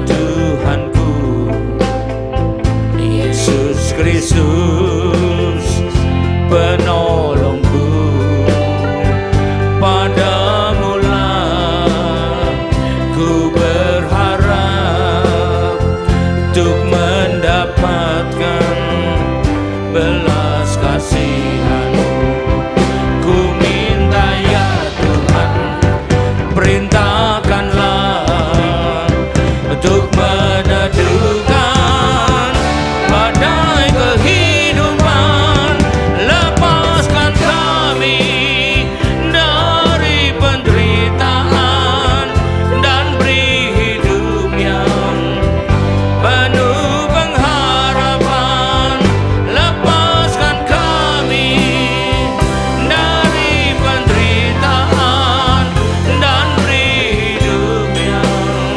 Tuhanku, Yesus Kristus penolongku. Padamulah ku berharap untuk mendapatkan belas kasihan-Mu. Ku minta ya Tuhan, perintahkanlah untuk meneduhkan badai kehidupan. Lepaskan kami dari penderitaan dan beri hidup yang penuh pengharapan. Lepaskan kami dari penderitaan dan beri hidup yang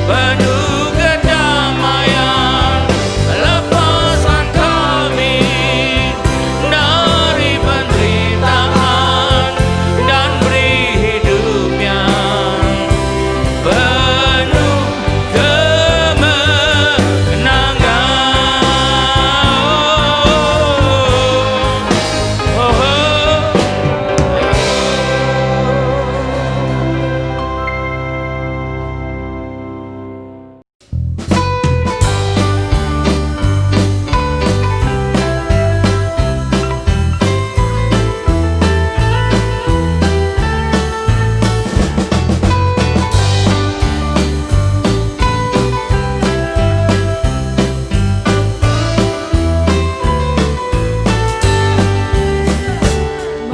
penuh kedamaian. Lepaskan kami dari penderitaan dan beri hidup yang penuh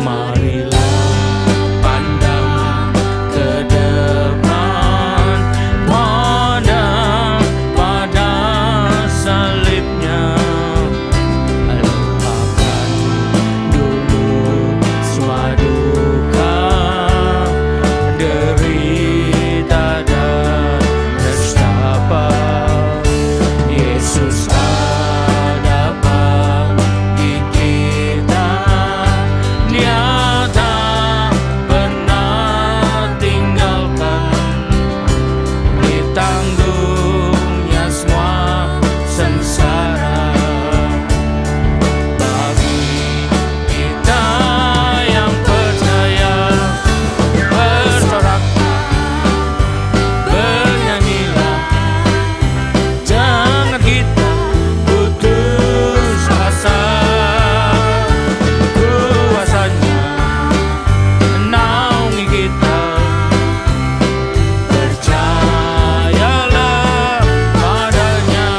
marilah pandang ke depan, pandang pada salibnya. Lupakan dulu semua duka, derita dan nestapa. Yesus ada bagi kita, Dia tak pernah tinggalkan. Ditanggungnya semua sengsara bagi kita yang percaya. Bersorak, bernyanyilah, jangan kita putus asa. Kuasanya menaungi kita, percayalah padanya.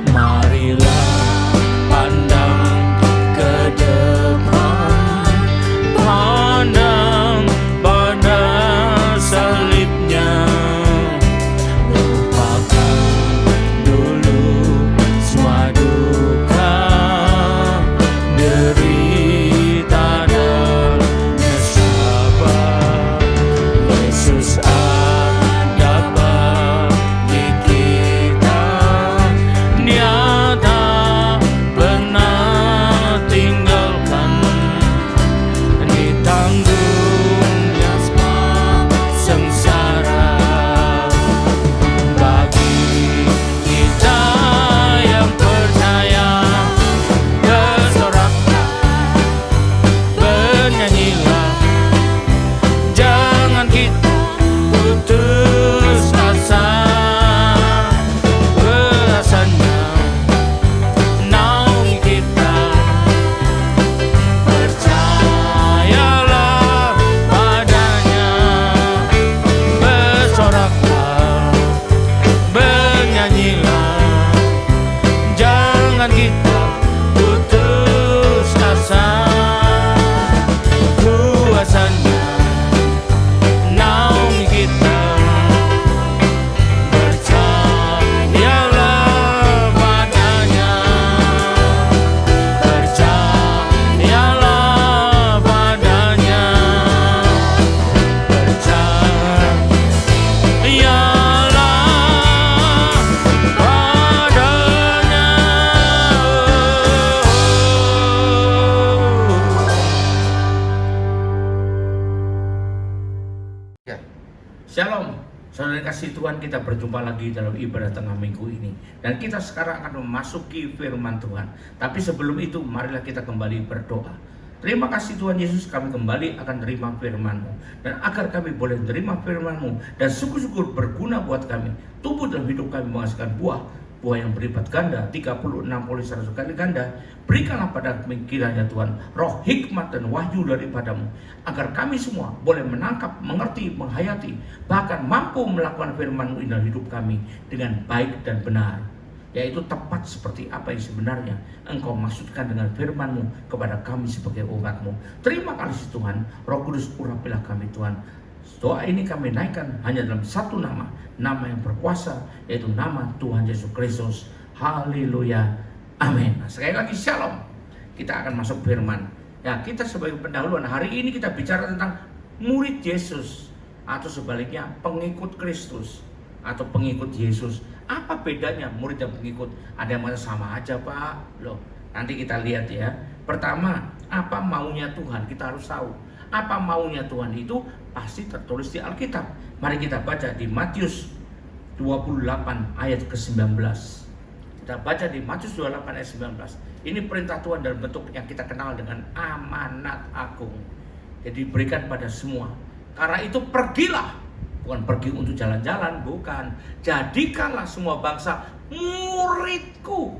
Marilah pandang ke depan, pandang pada salibnya. Lupakan dulu semua duka, derita dan nestapa. Yesus ada bagi kita, Dia tak pernah tinggalkan. Ditanggungnya semua sengsara bagi kita yang percaya. Bersoraklah, bernyanyilah, jangan kita putus asa. Kuasanya naungi kita, percayalah padanya. Bersoraklah, bernyanyilah, jangan kita putus asa. Kuasanya naungi kita, percayalah padanya. Percayalah Tuhan, kita berjumpa lagi dalam ibadah tengah minggu ini. Dan kita sekarang akan memasuki firman Tuhan. Tapi sebelum itu, marilah kita kembali berdoa. Terima kasih Tuhan Yesus, kami kembali akan terima firman-Mu. Dan agar kami boleh terima firman-Mu dan sungguh-sungguh berguna buat kami, tumbuh dalam hidup kami menghasilkan buah yang berlipat ganda, 30, 60, 100 kali ganda. Berikanlah pada kami kiranya Tuhan roh hikmat dan wahyu daripadamu, agar kami semua boleh menangkap, mengerti, menghayati, bahkan mampu melakukan firman-Mu dalam hidup kami dengan baik dan benar, yaitu tepat seperti apa yang sebenarnya Engkau maksudkan dengan firman-Mu kepada kami sebagai umat-Mu. Terima kasih Tuhan, Roh Kudus urapilah kami Tuhan. Doa ini kami naikkan hanya dalam satu nama yang berkuasa, yaitu nama Tuhan Yesus Kristus. Haleluya, amin. Sekali lagi shalom. Kita akan masuk firman. Ya, kita sebagai pendahuluan hari ini kita bicara tentang murid Yesus, atau sebaliknya pengikut Kristus atau pengikut Yesus. Apa bedanya murid dan pengikut? Ada yang mengatakan sama aja Pak. Loh, nanti kita lihat ya. Pertama, apa maunya Tuhan? Kita harus tahu. Apa maunya Tuhan itu pasti tertulis di Alkitab. Mari kita baca di Matius 28 ayat ke-19. Kita baca di Matius 28 ayat 19. Ini perintah Tuhan dalam bentuk yang kita kenal dengan amanat agung. Jadi berikan pada semua. Karena itu pergilah. Bukan pergi untuk jalan-jalan, bukan. Jadikanlah semua bangsa muridku,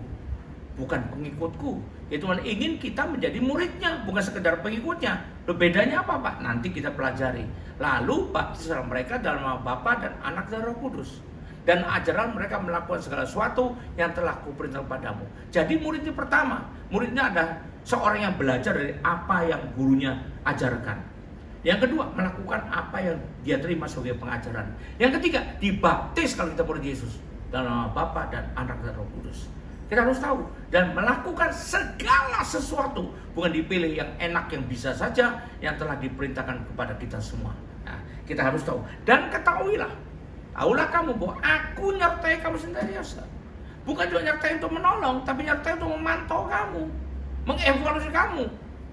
bukan pengikutku. Ya Tuhan ingin kita menjadi muridnya, bukan sekedar pengikutnya. Loh, bedanya apa Pak? Nanti kita pelajari. Lalu baptislah mereka dalam nama Bapa dan Anak dan Roh Kudus. Dan ajarlah mereka melakukan segala sesuatu yang telah kuperintah padamu. Jadi muridnya pertama, muridnya ada seorang yang belajar dari apa yang gurunya ajarkan. Yang kedua, melakukan apa yang dia terima sebagai pengajaran. Yang ketiga, dibaptis kalau kita murid Yesus dalam nama Bapa dan Anak dan Roh Kudus. Kita harus tahu dan melakukan segala sesuatu, bukan dipilih yang enak, yang bisa saja, yang telah diperintahkan kepada kita semua. Nah, kita harus tahu dan ketahuilah, tahulah kamu bahwa aku nyertai kamu senantiasa. Bukan juga nyertai untuk menolong, tapi nyertai untuk memantau kamu, mengevaluasi kamu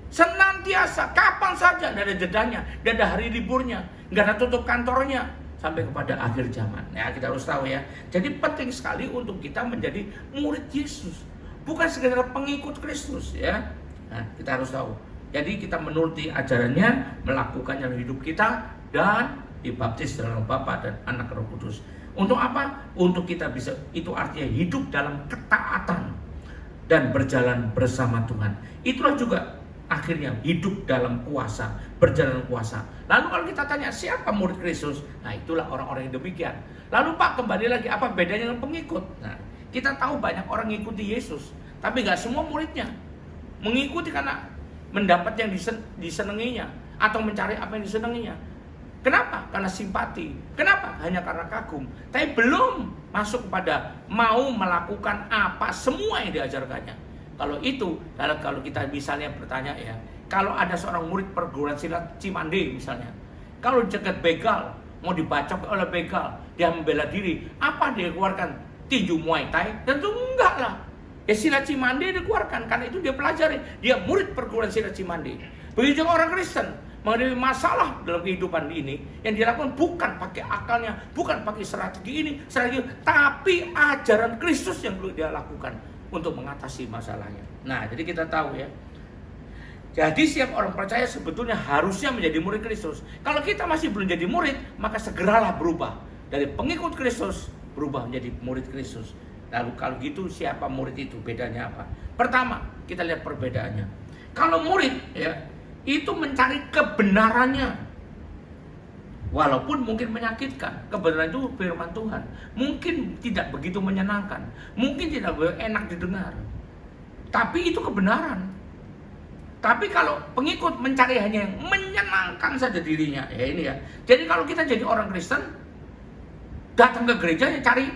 senantiasa, kapan saja, tidak ada jedanya, tidak ada hari liburnya, nggak ada tutup kantornya, sampai kepada akhir zaman. Ya, kita harus tahu ya. Jadi penting sekali untuk kita menjadi murid Yesus, bukan sekedar pengikut Kristus ya. Nah, kita harus tahu. Jadi kita menuruti ajarannya, melakukannya dalam hidup kita, dan dibaptis dalam Bapa dan Anak Roh Kudus. Untuk apa? Untuk kita bisa, itu artinya hidup dalam ketaatan dan berjalan bersama Tuhan. Itulah juga akhirnya hidup dalam kuasa, berjalan kuasa. Lalu kalau kita tanya siapa murid Kristus? Nah, itulah orang-orang yang demikian. Lalu Pak, kembali lagi, apa bedanya dengan pengikut? Nah, kita tahu banyak orang mengikuti Yesus, tapi gak semua muridnya mengikuti karena mendapat yang disenanginya atau mencari apa yang disenanginya. Kenapa? Karena simpati. Kenapa? Hanya karena kagum. Tapi belum masuk kepada mau melakukan apa semua yang diajarkannya. Kalau itu, kalau kita misalnya bertanya ya, kalau ada seorang murid perguruan silat Cimande misalnya, kalau cegat begal, mau dibacok oleh begal, dia membela diri, apa dia keluarkan? Tinju Muay Thai? Tentu enggak lah. Ya silat Cimande dikeluarkan, karena itu dia pelajari, dia murid perguruan silat Cimande. Begitu juga orang Kristen, menghadapi masalah dalam kehidupan ini, yang dilakukan bukan pakai akalnya, bukan pakai strategi ini, tapi ajaran Kristus yang perlu dia lakukan untuk mengatasi masalahnya. Nah, jadi kita tahu ya. Jadi setiap orang percaya sebetulnya harusnya menjadi murid Kristus. Kalau kita masih belum jadi murid, maka segeralah berubah dari pengikut Kristus berubah menjadi murid Kristus. Lalu kalau gitu siapa murid itu? Bedanya apa? Pertama, kita lihat perbedaannya. Kalau murid ya, itu mencari kebenarannya. Walaupun mungkin menyakitkan, kebenaran itu firman Tuhan. Mungkin tidak begitu menyenangkan, mungkin tidak enak didengar, tapi itu kebenaran. Tapi kalau pengikut mencari hanya yang menyenangkan saja dirinya, ya ini ya. Jadi kalau kita jadi orang Kristen, datang ke gereja ya cari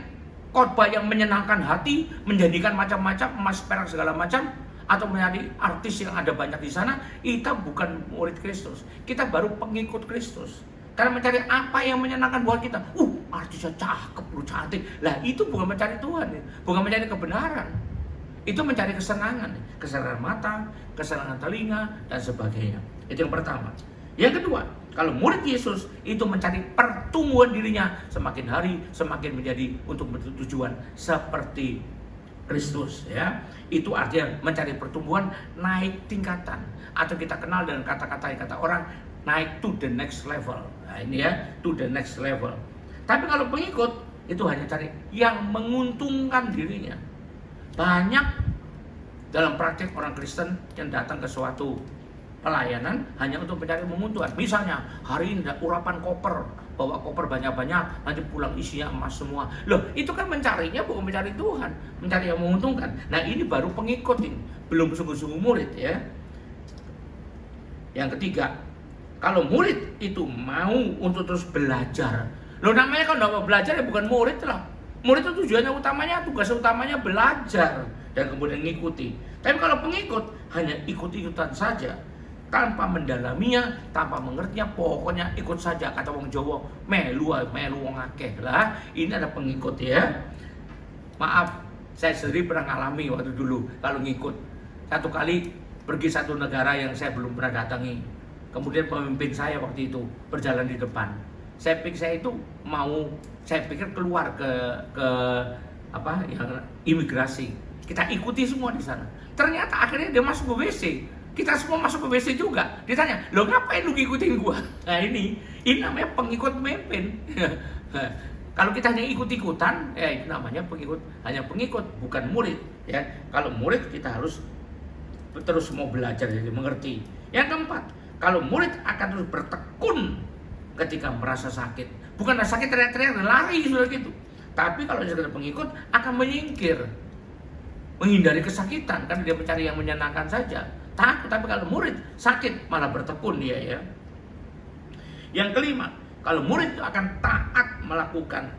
khotbah yang menyenangkan hati, menjadikan macam-macam emas perak segala macam, atau menjadi artis yang ada banyak di sana, kita bukan murid Kristus. Kita baru pengikut Kristus. Karena mencari apa yang menyenangkan buat kita. Artisnya cakep, cantik. Lah itu bukan mencari Tuhan, bukan mencari kebenaran. Itu mencari kesenangan, kesenangan mata, kesenangan telinga, dan sebagainya. Itu yang pertama. Yang kedua, Kalau murid Yesus itu mencari pertumbuhan dirinya semakin hari semakin menjadi untuk bertujuan seperti Kristus, ya. Itu artinya mencari pertumbuhan, naik tingkatan, atau kita kenal dengan kata orang naik to the next level. Nah, ini ya, to the next level. Tapi kalau pengikut itu hanya cari yang menguntungkan dirinya. Banyak dalam praktek orang Kristen yang datang ke suatu pelayanan hanya untuk mencari menguntungkan. Misalnya hari ini ada urapan koper, bawa koper banyak-banyak, nanti pulang isinya emas semua. Loh, itu kan mencarinya bukan mencari Tuhan, mencari yang menguntungkan. Nah, ini baru pengikut ini, belum sungguh-sungguh murid, ya. Yang ketiga, kalau murid itu mau untuk terus belajar. Loh, namanya kalau nggak mau belajar ya bukan murid lah. Murid itu tujuannya utamanya, tugas utamanya belajar dan kemudian ngikuti. Tapi kalau pengikut hanya ikut-ikutan saja, tanpa mendalaminya, tanpa mengertinya, pokoknya ikut saja. Kata wong Jawa, melu wong akeh lah. Ini ada pengikut, ya. Maaf, saya sendiri pernah ngalami waktu dulu kalau ngikut. Satu kali pergi satu negara yang saya belum pernah datangi. Kemudian pemimpin saya waktu itu berjalan di depan. Saya pikir keluar ke yang imigrasi. Kita ikuti semua di sana. Ternyata akhirnya dia masuk ke WC. Kita semua masuk ke WC juga. Ditanya, "Lo ngapain lu ngikutin gua?" Nah, ini namanya pengikut pemimpin. Kalau kita hanya ikut-ikutan, itu namanya pengikut, hanya pengikut, bukan murid, ya. Kalau murid kita harus terus mau belajar, jadi mengerti. Yang keempat, kalau murid akan terus bertekun ketika merasa sakit. Bukan sakit teriak-teriak dan lari sudah gitu. Tapi kalau sekedar pengikut akan menyingkir, menghindari kesakitan karena dia mencari yang menyenangkan saja. Tapi kalau murid sakit malah bertekun dia, ya. Yang kelima, kalau murid itu akan taat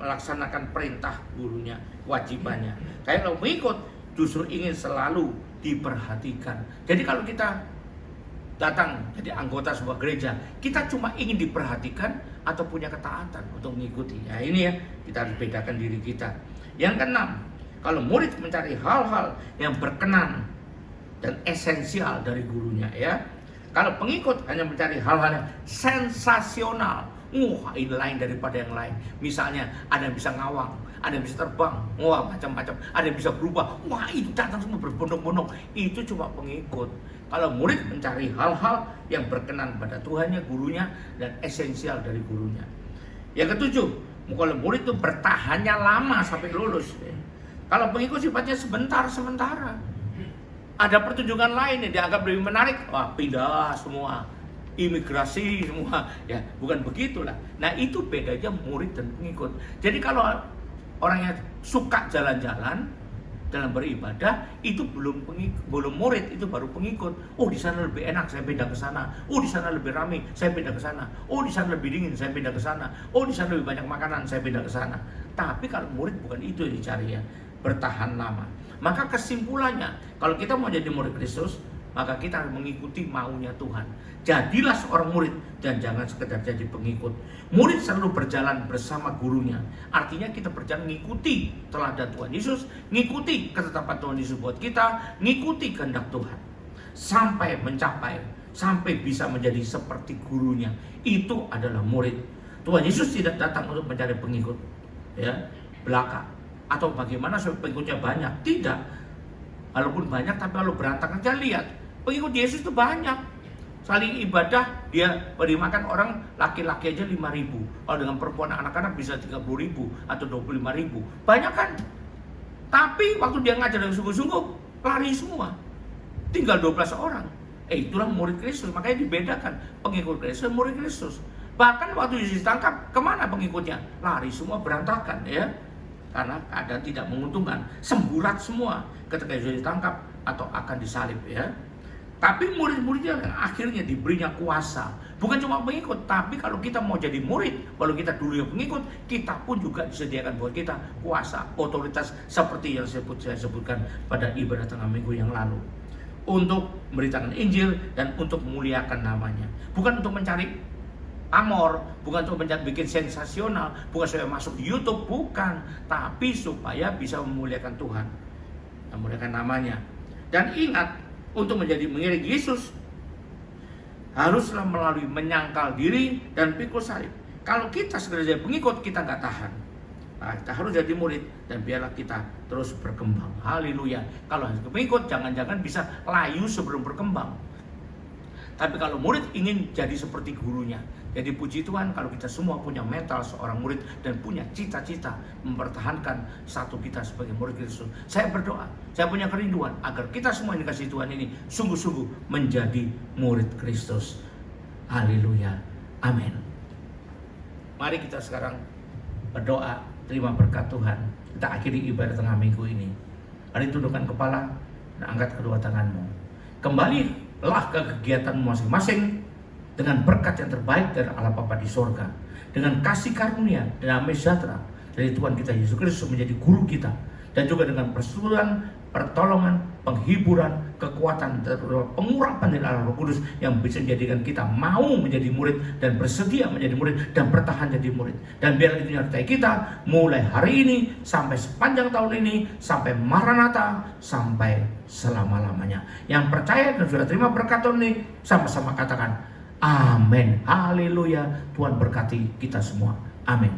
melaksanakan perintah gurunya, kewajibannya. Kalau pengikut justru ingin selalu diperhatikan. Jadi kalau kita datang jadi anggota sebuah gereja, kita cuma ingin diperhatikan atau punya ketaatan untuk mengikuti. Ya, ini ya, kita harus bedakan diri kita. Yang keenam, kalau murid mencari hal-hal yang berkenan dan esensial dari gurunya, ya. Kalau pengikut hanya mencari hal-hal yang sensasional, ini lain daripada yang lain. Misalnya ada yang bisa ngawang, ada yang bisa terbang, macam-macam, ada yang bisa berubah. Itu datang semua berbondong-bondong. Itu cuma pengikut. Kalau murid mencari hal-hal yang berkenan pada Tuhannya, gurunya, dan esensial dari gurunya. Yang ketujuh, kalau murid itu bertahannya lama sampai lulus. Kalau pengikut sifatnya sementara. Ada pertunjukan lain yang dianggap lebih menarik, pindah semua, imigrasi semua, ya bukan begitulah. Nah, itu bedanya murid dan pengikut. Jadi kalau orang yang suka jalan-jalan dalam beribadah, itu belum murid, itu baru pengikut. Di sana lebih enak, saya pindah ke sana. Di sana lebih ramai, saya pindah ke sana. Di sana lebih dingin, saya pindah ke sana. Di sana lebih banyak makanan, saya pindah ke sana. Tapi kalau murid bukan itu yang dicari, ya, bertahan lama. Maka kesimpulannya, kalau kita mau jadi murid Kristus, maka kita harus mengikuti maunya Tuhan. Jadilah seorang murid dan jangan sekedar jadi pengikut. Murid selalu berjalan bersama gurunya. Artinya kita berjalan mengikuti teladan Tuhan Yesus, mengikuti ketetapan Tuhan Yesus buat kita, mengikuti kehendak Tuhan. Sampai bisa menjadi seperti gurunya. Itu adalah murid. Tuhan Yesus tidak datang untuk mencari pengikut, ya, belaka. Atau bagaimana supaya pengikutnya banyak. Tidak. Walaupun banyak tapi kalau berantakan, jangan lihat. Pengikut Yesus itu banyak. Saling ibadah, dia beri makan orang laki-laki aja 5.000. Kalau dengan perempuan anak-anak bisa 30.000 atau 25.000. Banyak kan? Tapi waktu dia ngajar dengan sungguh-sungguh, lari semua. Tinggal 12 orang. Itulah murid Kristus. Makanya dibedakan pengikut Kristus dan murid Kristus. Bahkan waktu Yesus ditangkap, kemana pengikutnya? Lari semua, berantakan, ya. Karena keadaan tidak menguntungkan, semburat semua ketika Yesus ditangkap atau akan disalib, ya. Tapi murid-muridnya akhirnya diberinya kuasa. Bukan cuma pengikut, tapi kalau kita mau jadi murid, walau kita dulu yang pengikut, kita pun juga disediakan buat kita kuasa, otoritas seperti yang saya sebutkan pada ibadah tengah minggu yang lalu. Untuk memberitakan Injil dan untuk memuliakan namanya. Bukan untuk mencari pamor, bukan untuk bikin sensasional, bukan supaya masuk di YouTube, bukan, tapi supaya bisa memuliakan Tuhan, memuliakan namanya. Dan ingat, untuk menjadi mengiring Yesus, haruslah melalui menyangkal diri dan pikul salib. Kalau kita segera jadi pengikut, kita nggak tahan. Nah, kita harus jadi murid dan biarlah kita terus berkembang. Haleluya. Kalau pengikut jangan-jangan bisa layu sebelum berkembang. Tapi kalau murid ingin jadi seperti gurunya. Jadi puji Tuhan kalau kita semua punya mental seorang murid dan punya cita-cita mempertahankan satu kita sebagai murid Kristus. Saya berdoa, saya punya kerinduan agar kita semua yang dikasih Tuhan ini sungguh-sungguh menjadi murid Kristus. Haleluya. Amin. Mari kita sekarang berdoa, terima berkat Tuhan. Kita akhiri ibadah tengah minggu ini. Mari tundukkan kepala dan angkat kedua tanganmu. Kembalilah ke kegiatanmu masing-masing dengan berkat yang terbaik dari Allah Bapa di sorga, dengan kasih karunia dan damai sejahtera dari Tuhan kita Yesus Kristus menjadi guru kita, dan juga dengan persekutuan, pertolongan, penghiburan, kekuatan, pengurapan dari Allah Roh Kudus yang bisa menjadikan kita mau menjadi murid dan bersedia menjadi murid dan bertahan jadi murid. Dan biar itu nyertai kita mulai hari ini sampai sepanjang tahun ini, sampai Maranatha, sampai selama-lamanya. Yang percaya dan sudah terima berkat Tuhan ini, sama-sama katakan amin. Haleluya. Tuhan berkati kita semua. Amin.